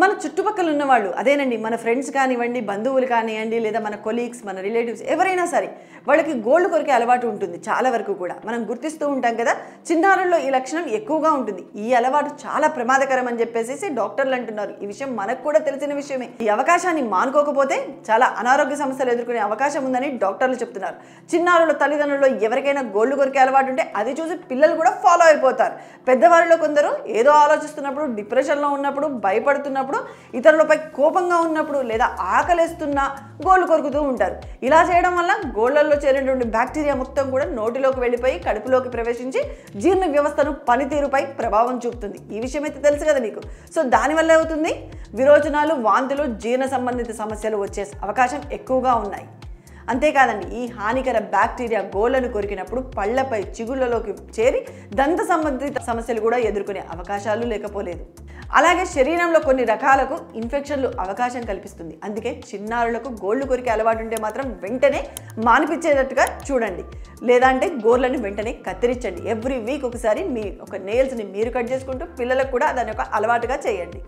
మన చుట్టుపక్కల ఉన్నవాళ్ళు అదేనండి మన ఫ్రెండ్స్ కానివ్వండి, బంధువులు కానివ్వండి, లేదా మన కొలీగ్స్, మన రిలేటివ్స్ ఎవరైనా సరే వాళ్ళకి గోల్డ్ కొరికే అలవాటు ఉంటుంది చాలా వరకు కూడా. మనం గుర్తిస్తూ ఉంటాం కదా, చిన్నారుల్లో ఈ లక్షణం ఎక్కువగా ఉంటుంది. ఈ అలవాటు చాలా ప్రమాదకరం అని చెప్పేసి డాక్టర్లు అంటున్నారు. ఈ విషయం మనకు కూడా తెలిసిన విషయమే. ఈ అవకాశాన్ని మానుకోకపోతే చాలా అనారోగ్య సమస్యలు ఎదుర్కొనే అవకాశం ఉందని డాక్టర్లు చెప్తున్నారు. చిన్నారుల తల్లిదండ్రుల్లో ఎవరికైనా గోల్డ్ కొరికే అలవాటు ఉంటే అది చూసి పిల్లలు కూడా ఫాలో అయిపోతారు. పెద్దవారిలో కొందరు ఏదో ఆలోచిస్తున్నప్పుడు, డిప్రెషన్లో ఉన్నప్పుడు, భయపడుతున్నప్పుడు, ఇతరులపై కోపంగా ఉన్నప్పుడు లేదా ఆకలేస్తున్నా గోళ్ళు కొరుకుతూ ఉంటారు. ఇలా చేయడం వల్ల గోళ్ళల్లో చేరినటువంటి బ్యాక్టీరియా మొత్తం కూడా నోటిలోకి వెళ్ళిపోయి కడుపులోకి ప్రవేశించి జీర్ణ వ్యవస్థను పనితీరుపై ప్రభావం చూపుతుంది. ఈ విషయం అయితే తెలుసు కదా నీకు. సో దానివల్ల ఏమవుతుంది, విరోచనాలు, వాంతులు, జీర్ణ సంబంధిత సమస్యలు వచ్చే అవకాశం ఎక్కువగా ఉన్నాయి. అంతేకాదండి, ఈ హానికర బ్యాక్టీరియా గోళ్లను కొరికినప్పుడు పళ్లపై, చిగుళ్లలోకి చేరి దంత సంబంధిత సమస్యలు కూడా ఎదుర్కొనే అవకాశాలు లేకపోలేదు. అలాగే శరీరంలో కొన్ని రకాలకు ఇన్ఫెక్షన్లు అవకాశం కల్పిస్తుంది. అందుకే చిన్నారులకు గోళ్లు కొరికే అలవాటు ఉంటే మాత్రం వెంటనే మానిపించేటట్టుగా చూడండి. లేదా అంటే గోర్లను వెంటనే కత్తిరించండి. ఎవ్రీ వీక్ ఒకసారి మీ నెయిల్స్ని మీరు కట్ చేసుకుంటూ పిల్లలకు కూడా దాని ఒక అలవాటుగా చేయండి.